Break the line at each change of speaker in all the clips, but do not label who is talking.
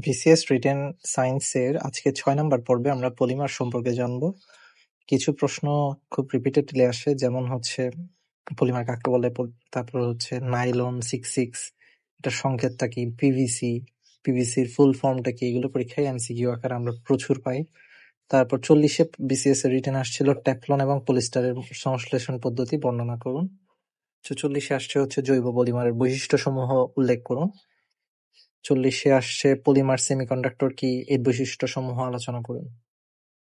BCS written সায়েন্সের আজকে ৬ number পর্বে আমরা পলিমার সম্পর্কে জানব। কিছু প্রশ্ন খুব রিপিটেডলি আসে, যেমন হচ্ছে পলিমার কাকে বলে, তারপর হচ্ছে নাইলন 66 এটার সংকেতটা কি, পিভিসির ফুল ফর্মটা কি, এগুলো পরীক্ষায় এমসিকিউ আকারে আমরা প্রচুর পাই। তারপর 40-এ বিসিএস এর রিটেন আসছিল টেফলন এবং পলিস্টারের সংশ্লেষণ পদ্ধতি বর্ণনা করুন। 44-এ আসছে হচ্ছে জৈব পলিমারের বৈশিষ্ট্যসমূহ উল্লেখ করুন। 40-এ আসছে পলিমার সেমিকন্ডাক্টর কি, এর বৈশিষ্ট্যসমূহ আলোচনা করুন।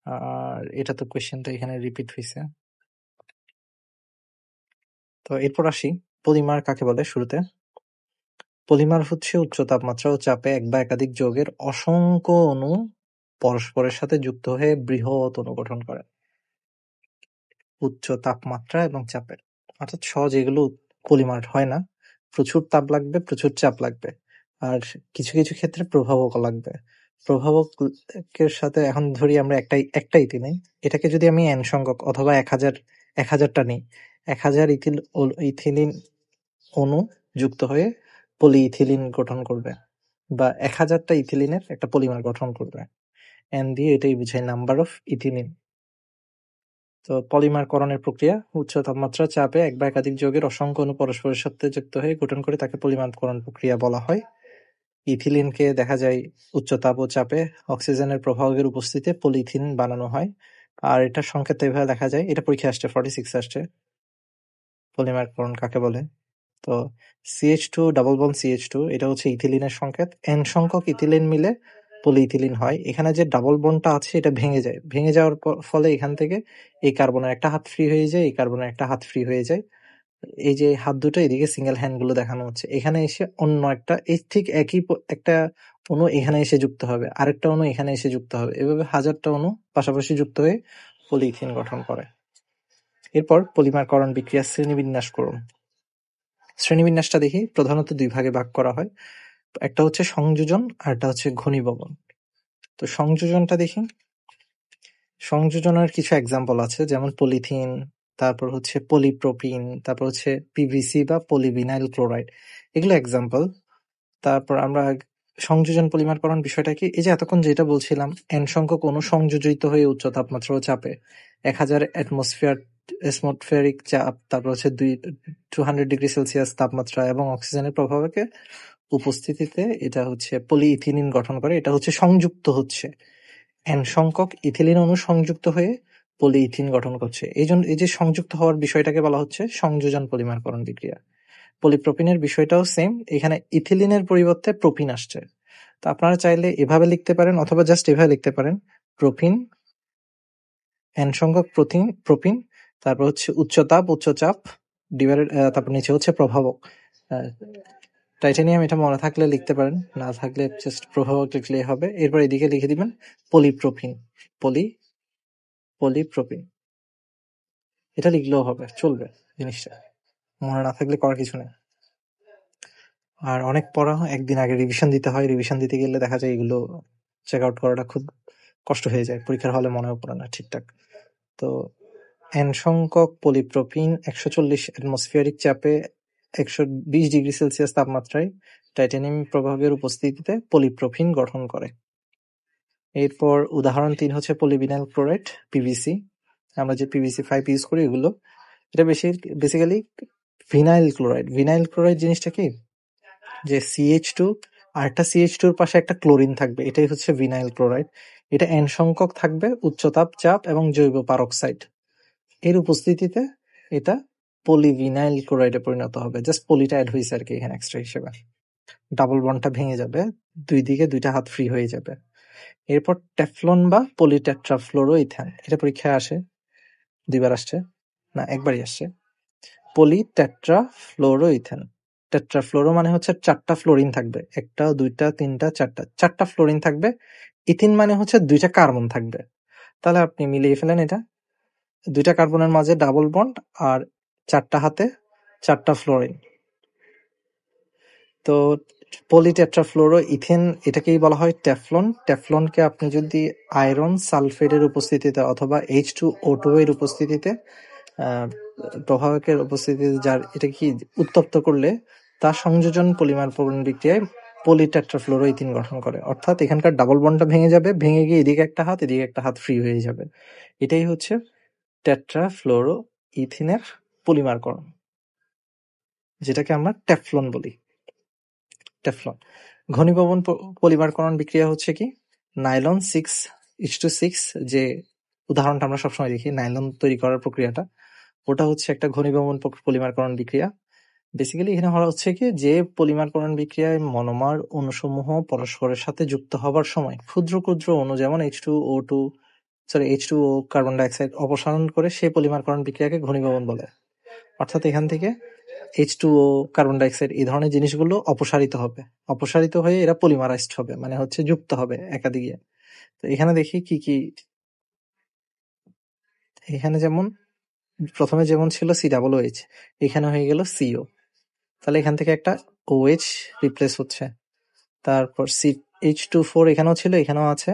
আর এটা তো কোয়েশ্চেনটা এখানে রিপিট হয়েছে। তো এরপর আসি পলিমার কাকে বলে। শুরুতে পলিমার হচ্ছে উচ্চ তাপমাত্রা ও চাপে এক বা একাধিক যৌগের অসংখ্য অণু পরস্পরের সাথে যুক্ত হয়ে বৃহৎ অণু গঠন করে। উচ্চ তাপমাত্রা এবং চাপে, অর্থাৎ সহজ এগুলো পলিমার হয় না, প্রচুর তাপ লাগবে, প্রচুর চাপ লাগবে, আর কিছু কিছু ক্ষেত্রে প্রভাবক লাগবে। প্রভাবকের সাথে এখন ধরি আমরা একটাই নেই, এটাকে যদি আমি এন সংখ্যক অথবা 1000টা নিই, 1000 ইথিলিন অণু যুক্ত হয়ে পলিইথিলিন গঠন করবে, বা 1000টা ইথিলিনের একটা পলিমার গঠন করবে। এন দিয়ে এটাই বোঝায় নাম্বার অফ ইথিলিন। তো পলিমারকরণের প্রক্রিয়া উচ্চ তাপমাত্রা চাপে এক বা একাধিক যৌগের অসংখ্য অণু পরস্পরের সাথে যুক্ত হয়ে গঠন করে তাকে পলিমারকরণ প্রক্রিয়া বলা হয়। ইথিলিনকে দেখা যায় উচ্চ তাপ ও চাপে অক্সিজেনের প্রভাবের উপস্থিতিতে পলিইথিলিন বানানো হয়। আর এটা সংকেত এভাবে দেখা যায়, এটা পরীক্ষা আসছে 46 আসছে পলিমারকরণ কাকে বলে। তো CH2 ডাবল বন্ড CH2 এটা হচ্ছে ইথিলিনের সংকেত। এন সংখ্যক ইথিলিন মিলে পলিইথিলিন হয়। এখানে যে ডাবল বন্ডটা আছে এটা ভেঙে যায়, ভেঙে যাওয়ার ফলে এখান থেকে এই কার্বনের একটা হাত ফ্রি হয়ে যায়, এই কার্বনের একটা হাত ফ্রি হয়ে যায়। এই যে হাত দুটো এদিকে সিঙ্গেল হ্যান্ড গুলো দেখানো হচ্ছে, এখানে এসে অন্য একটা এই ঠিক একই একটা অণু এখানে এসে যুক্ত হবে, আরেকটা অণু এখানে এসে যুক্ত হবে, এভাবে 1000টা অণু পাশাপাশি যুক্ত হয়ে পলিইথিন গঠন করে। এরপর পলিমারকরণ বিক্রিয়ার শ্রেণীবিন্যাস করুন। শ্রেণীবিন্যাসটা দেখি, প্রধানত দুই ভাগে ভাগ করা হয়, একটা হচ্ছে সংযোজন আর একটা হচ্ছে ঘনীভবন। তো সংযোজনটা দেখি, সংযোজনের কিছু এক্সাম্পল আছে, যেমন পলিথিন, তারপর হচ্ছে পলিপ্রোপিন, তারপর হচ্ছে পিভিসি বা পলিভিনাইল ক্লোরাইড, এগুলো এক্সাম্পল। তারপর আমরা সংযোজন পলিমারকরণ বিষয়টা কি, এই যে এতক্ষণ যেটা বলছিলাম, এন সংখ্যক অণু সংযোজিত হয়ে উচ্চ তাপমাত্রা ও চাপে 1000 অ্যাটমসফেরিক চাপ, তারপর হচ্ছে 200 ডিগ্রি সেলসিয়াস তাপমাত্রা এবং অক্সিজেনের প্রভাবকে উপস্থিতিতে এটা হচ্ছে পলিইথিলিন গঠন করে। এটা হচ্ছে সংযুক্ত হচ্ছে, এন সংখ্যক ইথিলিন অণু সংযুক্ত হয়ে পলিইথিন গঠন করছে। এই যে সংযুক্ত হওয়ার বিষয়টাকে বলা হচ্ছে সংযোজন পলিমারকরণ বিক্রিয়া। পলিপ্রোপিনের বিষয়টাও সেম, এখানে ইথিলিনের পরিবর্তে প্রোপিন আসছে। তো আপনারা চাইলে এভাবে লিখতে পারেন অথবা জাস্ট এভাবে লিখতে পারেন, প্রোপিন, এন সংখ্যক প্রোপিন, তারপর হচ্ছে উচ্চ চাপ ডিভাইডেড, তারপর নিচে হচ্ছে প্রভাবক টাইটানিয়াম। এটা মনে থাকলে লিখতে পারেন, না থাকলে জাস্ট প্রভাবক লিখলেই হবে। এরপর এদিকে লিখে দিবেন পলিপ্রোপিন, পলিপ্রোপিন, এটা লিখলেও হবে, চলবে। জিনিসটা মনে না থাকলে করার কিছু নেই। আর অনেক পড়া একদিন আগে রিভিশন দিতে হয়, রিভিশন দিতে গেলে দেখা যায় এগুলো চেক আউট করাটা খুব কষ্ট হয়ে যায়, পরীক্ষার হলে মনেও পড়ে না ঠিকঠাক। তো এন সংখ্যক পলিপ্রোপিন 140 অ্যাটমসফিয়ারিক চাপে 120 ডিগ্রি সেলসিয়াস তাপমাত্রায় টাইটানিয়াম প্রভাবের উপস্থিতিতে পলিপ্রোপিন গঠন করে। এরপর উদাহরণ 3 হচ্ছে পলিভিনাইল ক্লোরাইড, পিভিসি। আমরা যে PVC 5 ইউজ করি এগুলো, এটা basically vinyl chloride. Vinyl chloride জিনিসটা কি, যে CH2 আর একটা CH2 এর পাশে একটা ক্লোরিন থাকবে, এটাই হচ্ছে ভিনাইল ক্লোরাইড। এটা এন সংখ্যক থাকবে, উচ্চতাপ, চাপ এবং জৈব পারক্সাইড এর উপস্থিতিতে এটা পলিভিনাইল ক্লোরাইডে পরিণত হবে। জাস্ট পলিটা অ্যাড হয়েছে আর কি এখানে এক্সট্রা হিসেবে। ডাবল বন্ডটা ভেঙে যাবে, দুই দিকে দুইটা হাত ফ্রি হয়ে যাবে। এরপর টেফলন বা পলিটেট্রাফ্লোরোইথেন, এটা পরীক্ষায় আসে, দুইবার আসছে, না একবারই আসছে। পলিটেট্রাফ্লোরোইথেন, টেট্রাফ্লোরো মানে হচ্ছে 4টা ফ্লোরিন থাকবে, একটা, দুইটা, তিনটা, চারটা ফ্লোরিন থাকবে। ইথিন মানে হচ্ছে 2টা কার্বন থাকবে। তাহলে আপনি মিলিয়ে ফেলেন, এটা 2টা কার্বনের মাঝে ডাবল বন্ড আর 4টা হাতে 4টা ফ্লোরিন। তো পলিটেট্রাফ্লোরো ইথেন, এটাকেই বলা হয় টেফলন। টেফলনকে আপনি যদি আয়রন সালফেটের উপস্থিতিতে অথবা H2O2 এর উপস্থিতিতে, প্রভাবকের উপস্থিতিতে, যার এটা কি উত্তপ্ত করলে তার সংযোজন পলিমারকরণ বিক্রিয়ায় পলিটেট্রাফ্লোরোইথিন গঠন করে, অর্থাৎ এখানকার ডাবল বন্ডটা ভেঙে যাবে, ভেঙে গিয়ে এদিকে একটা হাত ফ্রি হয়ে যাবে। এটাই হচ্ছে টেট্রাফ্লোরোইথিনের পলিমারকরণ, যেটাকে আমরা টেফলন বলি। টেফলন ঘনীভবন পলিমারকরণ বিক্রিয়া হচ্ছে কি, নাইলন 6:6, যে উদাহরণটা আমরা সবসময় দেখি নাইলন তৈরি করার প্রক্রিয়াটা, ওটা হচ্ছে একটা ঘনীভবন পলিমারকরণ বিক্রিয়া। বেসিক্যালি এখানে হচ্ছে কি, যে পলিমারকরণ বিক্রিয়ায় মনোমার অণুসমূহ পরস্পরের সাথে যুক্ত হবার সময় ক্ষুদ্র ক্ষুদ্র অণু যেমন H2O কার্বন ডাই অক্সাইড অপসারণ করে সেই পলিমারকরণ বিক্রিয়াকে ঘনীভবন বলে। অর্থাৎ এখান থেকে H2O কার্বন ডাই অক্সাইড এই ধরনের জিনিসগুলো অপসারিত হবে, অপসারিত হয়ে এরা পলিমারাইজড হবে, মানে হচ্ছে যুক্ত হবে একাধিকে। তো এখানে দেখি কি কি, এখানে যেমন প্রথমে যেমন ছিল COOH, এখানে হয়ে গেল CO, তাহলে এখান থেকে একটা OH রিপ্লেস হচ্ছে। তারপর H2 4 এখানেও ছিল, এখানেও আছে।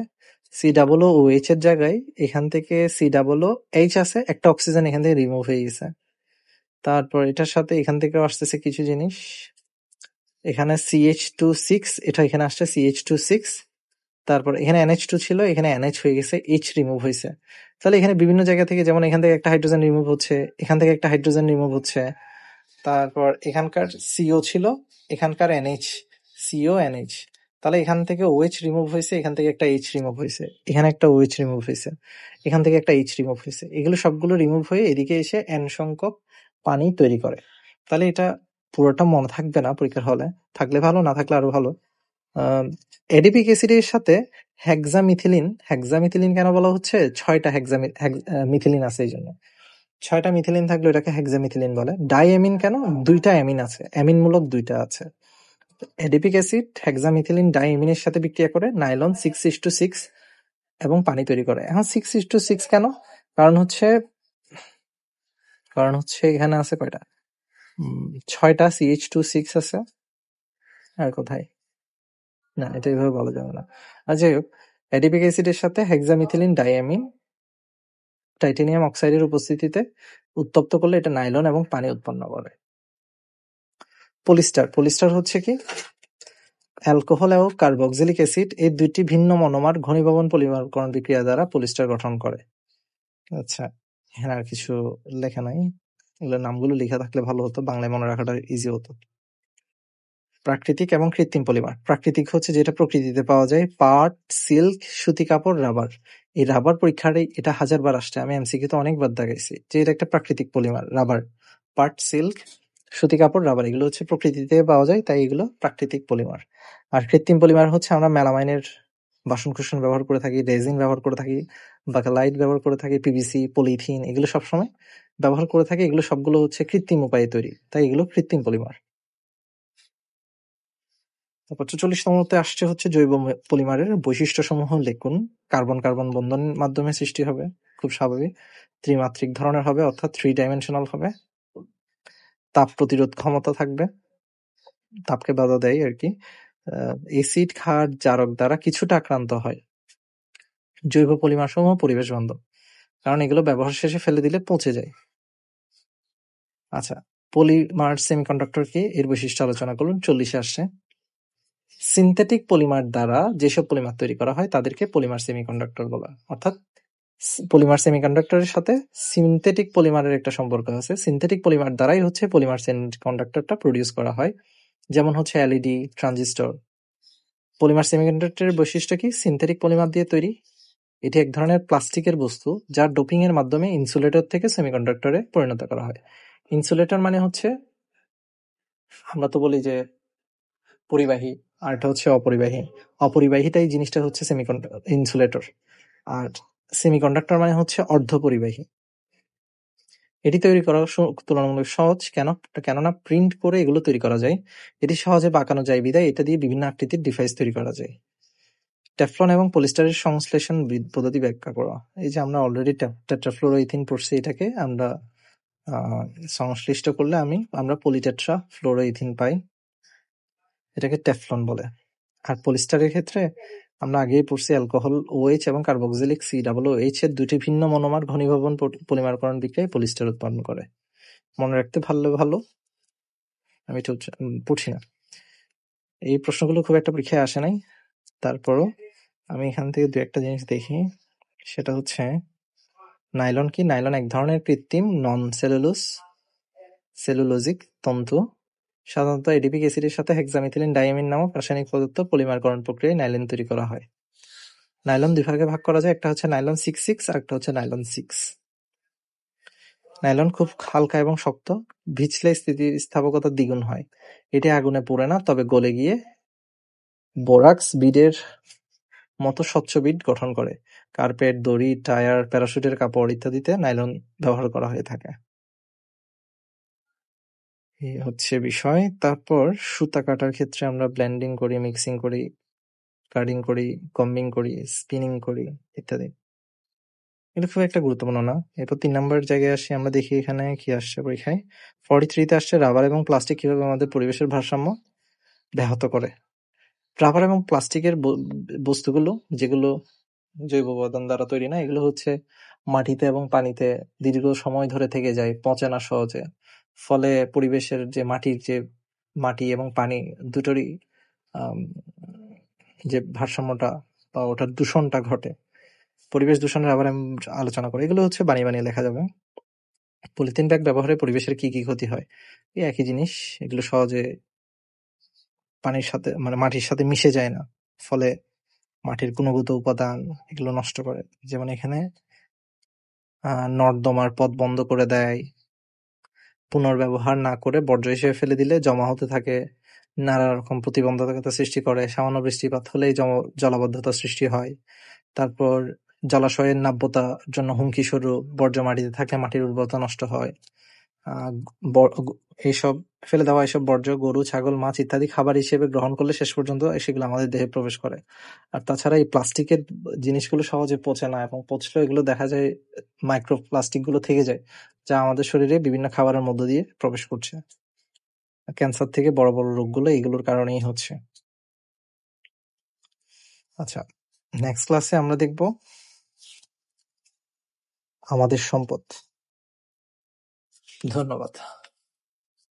COOH এর জায়গায় এখান থেকে COOH আছে, একটা অক্সিজেন এখান থেকে রিমুভ হয়ে গেছে। তারপর এটার সাথে এখান থেকেও আসতেছে কিছু জিনিস, এখানে CH2 6, এটা এখানে আসছে CH2 6। তারপর এখানে NH2 ছিল, এখানে NH হয়ে গেছে, H রিমুভ হয়েছে। তাহলে এখানে বিভিন্ন জায়গা থেকে, যেমন এখান থেকে একটা হাইড্রোজেন রিমুভ হচ্ছে, এখান থেকে একটা হাইড্রোজেন রিমুভ হচ্ছে। তারপর এখানকার CO ছিল, এখানকার NH, CO NH, তাহলে এখান থেকে OH রিমুভ হয়েছে, এখান থেকে একটা H রিমুভ হয়েছে, এখানে একটা OH রিমুভ হয়েছে, এখান থেকে একটা H রিমুভ হয়েছে। এগুলো সবগুলো রিমুভ হয়ে এদিকে এসে N সংখ্যক পানি তৈরি করে। তাহলে এটা পুরোটা মনে থাকবে না পরীক্ষার হলে, থাকলে ভালো, না থাকলে আরো ভালো। এডিপিক অ্যাসিডের সাথে হেক্সামিথিলিন কেন বলা হচ্ছে, 6টা মিথিলিন আছে, এই জন্য 6টা মিথিলিন থাকলে এটাকে হেক্সামিথিলিন বলে। ডাইঅ্যামিন কেন, 2টা অ্যামিন আছে, অ্যামিন মূলক 2টা আছে। এডিপিক অ্যাসিড হেক্সামিথিলিন ডাইঅ্যামিনের সাথে বিক্রিয়া করে নাইলন 6:6 এবং পানি তৈরি করে। এখন 6:6 কেন, কারণ হচ্ছে এখানে আছে কয়টা, 6টা CH2 6 আছে, আর কোথায়, না এটা এইভাবে বলা যাবে না। আর যাই হোক, এডিপিক অ্যাসিডের সাথে হেক্সামিথিলিন ডাইঅ্যামিন টাইটেনিয়াম অক্সাইডের উপস্থিতিতে উত্তপ্ত করলে এটা নাইলন এবং পানি উৎপন্ন করে। পলিস্টার হচ্ছে কি, অ্যালকোহল এবং কার্বক্সিলিক অ্যাসিড এই দুইটি ভিন্ন মনোমার ঘনীভবন পলিমারকরণ বিক্রিয়া দ্বারা পলিস্টার গঠন করে। আচ্ছা, এখানে আর কিছু লেখা নাই, এগুলোর নামগুলো লেখা থাকলে ভালো হতো, বাংলায় মনে রাখাটা ইজি হতো। প্রাকৃতিক এবং কৃত্রিম পলিমার। প্রাকৃতিক হচ্ছে যেটা প্রকৃতিতে পাওয়া যায়, পাট, সিল্ক, সুতি কাপড়, রাবার। এই রাবার পরীক্ষারে এটা 1000বার আসছে, আমি এমসিকিউ তে অনেকবার দেখাইছি যে এটা একটা প্রাকৃতিক পলিমার। রাবার, পাট, সিল্ক, সুতি কাপড়, রাবার এগুলো হচ্ছে প্রকৃতিতে পাওয়া যায়, তাই এগুলো প্রাকৃতিক পলিমার। আর কৃত্রিম পলিমার হচ্ছে আমরা মেলামাইনের বাসন-কোসন ব্যবহার করে থাকি, রেজিন ব্যবহার করে থাকি, বাকেলাইট ব্যবহার করে থাকি, পিভিসি, পলিথিন এগুলো সবসময় ব্যবহার করে থাকি, এগুলো সবগুলো হচ্ছে কৃত্রিম উপায়ে তৈরি, তাই এগুলো কৃত্রিম পলিমার। তারপর 44তমতে আসছে হচ্ছে জৈব পলিমারের বৈশিষ্ট্যসমূহ লিখুন। কার্বন কার্বন বন্ধন মাধ্যমে সৃষ্টি হবে, খুব স্বাভাবিক। ত্রিমাত্রিক ধরনের হবে, অর্থাৎ 3 ডাইমেনশনাল হবে। তাপ প্রতিরোধ ক্ষমতা থাকবে, তাপকে বাধা দেয় আর কি। এসিড, ক্ষার, জারক দ্বারা কিছুটা আক্রান্ত হয়। জৈব পলিমার সমূহ পরিবেশ বান্ধব, কারণ এগুলো ব্যবহার শেষে ফেলে দিলে পচে যায়। আচ্ছা, পলিমার সেমিকন্ডাক্টর কি, এর বৈশিষ্ট্য আলোচনা করুন। 40-এ আসছে, সিনথেটিক পলিমার দ্বারা যেসব পলিমার তৈরি করা হয় তাদেরকে পলিমার সেমিকন্ডাক্টর বলা। অর্থাৎ পলিমার সেমিকন্ডাক্টরের সাথে সিনথেটিক পলিমারের একটা সম্পর্ক আছে। সিনথেটিক পলিমার দ্বারাই হচ্ছে পলিমার সেমিকন্ডাক্টরটা প্রডিউস করা হয়, যেমন হচ্ছে এলইডি, ট্রানজিস্টর। পলিমার সেমিকন্ডাক্টরের বৈশিষ্ট্য কি, সিনথেটিক পলিমার দিয়ে তৈরি। এটি এক ধরনের প্লাস্টিকের বস্তু যা ডোপিং এর মাধ্যমে ইনসুলেটর থেকে সেমিকন্ডাক্টরে পরিণত করা হয়। ইনসুলেটর মানে হচ্ছে, আমরা তো বলি যে পরিবাহী, আর এটা হচ্ছে অপরিবাহী। অপরিবাহীটাই জিনিসটা হচ্ছে ইনসুলেটর, আর সেমিকন্ডাক্টর মানে হচ্ছে অর্ধপরিবাহী। এটি তৈরি করা তুলনামূলক সহজ, কেননা প্রিন্ট করে এগুলো তৈরি করা যায়। এটি সহজে বাঁকানো যায় বিধায় এটা দিয়ে বিভিন্ন আকৃতির ডিভাইস তৈরি করা যায়। টেফলন এবং পলিস্টারের সংশ্লেষণ পদ্ধতি ব্যাখ্যা করা। এই যে আমরা অলরেডি টেট্রাফ্লোরোইথিন পড়ছি, এটাকে আমরা সংশ্লিষ্ট করলে আমরা পলিটেট্রা ফ্লোরোইথিন পাই, এটাকে টেফলন বলে। আর পলিস্টারের ক্ষেত্রে আমরা আগেই পড়ছি অ্যালকোহল OH এবং কার্বক্সিলিক COOH এর দুটি ভিন্ন মনোমার ঘনীভবন পলিমারকরণ বিক্রিয়ায় পলিস্টার উৎপন্ন করে। মনে রাখতে ভালো, আমি এটা পড়ছি না। এই প্রশ্নগুলো খুব একটা পরীক্ষায় আসে নাই, তারপরও আমি এখান থেকে দু একটা জিনিস দেখি। সেটা হচ্ছে নাইলন কি? নাইলন এক ধরনের কৃত্রিম নন সেলুলোজিক তন্তু। সাধারণত এডিপিক অ্যাসিডের সাথে হেক্সামিথিলিন ডাইমিন নামক রাসায়নিক পদার্থ পলিমারকরণ প্রক্রিয়ায় নাইলন তৈরি করা হয়। নাইলন দুই ভাগে ভাগ করা যায়, একটা হচ্ছে নাইলন 6,6 আর একটা হচ্ছে নাইলন 6। নাইলন খুব হালকা এবং শক্ত, ভিজলে স্থিতিস্থাপকতা দ্বিগুণ হয়। এটি আগুনে পোড়ে না, তবে গলে গিয়ে বোরাক্স বিডের মতো স্বচ্ছ বিড গঠন করে। কার্পেট, দড়ি, টায়ার, প্যারাশুটের কাপড় ইত্যাদিতে নাইলন ব্যবহার করা হয়ে থাকে। এই হচ্ছে বিষয়। তারপর সুতা কাটার ক্ষেত্রে আমরা ব্লেন্ডিং করি, মিক্সিং করি, কার্ডিং করি, কম্বিং করি, স্পিনিং করি ইত্যাদি। এটা খুব একটা গুরুত্বপূর্ণ না। এরপর ৩ নম্বর জায়গায় আসি, আমরা দেখি এখানে কি আসছে পরীক্ষায়। 43 তে আসছে রাবার এবং প্লাস্টিক কিভাবে আমাদের পরিবেশের ভারসাম্য ব্যাহত করে। রাবার এবং প্লাস্টিকের বস্তুগুলো, যেগুলো জৈব উপাদান দ্বারা তৈরি না, এগুলো হচ্ছে মাটিতে এবং পানিতে দীর্ঘ সময় ধরে থেকে যায়, পচে না সহজে। ফলে পরিবেশের যে মাটি এবং পানি দুটোরই যে ভারসাম্যটা বা ওটার দূষণটা ঘটে। পরিবেশ দূষণের আবার আমি আলোচনা করি, এগুলো হচ্ছে বানিয়ে বানিয়ে লেখা যাবে। পলিথিন ব্যাগ ব্যবহারে পরিবেশের কি কি ক্ষতি হয়? এই একই জিনিস, এগুলো সহজে পানির সাথে মাটির সাথে মিশে যায় না, ফলে মাটির গুণগত উপাদান এগুলো নষ্ট করে। যেমন এখানে নর্দমার পথ বন্ধ করে দেয়, পুনর্ব্যবহার না করে বর্জ্য হিসেবে ফেলে দিলে জমা হতে থাকে, নানা রকম প্রতিবন্ধকতা সৃষ্টি করে, সামান্য বৃষ্টিপাত হলেই জলাবদ্ধতা সৃষ্টি হয়। তারপর জলাশয়ের নাব্যতার জন্য হুমকি স্বরূপ, বর্জ্য মাটিতে থাকলে মাটির উর্বরতা নষ্ট হয়। এইসব ফেলে দেওয়া এইসব বর্জ্য গরু, ছাগল, মাছ ইত্যাদি খাবার হিসেবে গ্রহণ করলে শেষ পর্যন্ত সেগুলো আমাদের দেহে প্রবেশ করে। আর তাছাড়া এই প্লাস্টিকের জিনিসগুলো সহজে পচে না, এবং পচলেও এগুলো দেখা যায় মাইক্রোপ্লাস্টিক গুলো থেকে যায়, যা আমাদের শরীরে বিভিন্ন খাবারের মধ্য দিয়ে প্রবেশ করছে। ক্যান্সার থেকে বড় বড় রোগগুলো এইগুলোর কারণেই হচ্ছে। আচ্ছা, নেক্সট ক্লাসে আমরা দেখব আমাদের সম্পদ। ধন্যবাদ।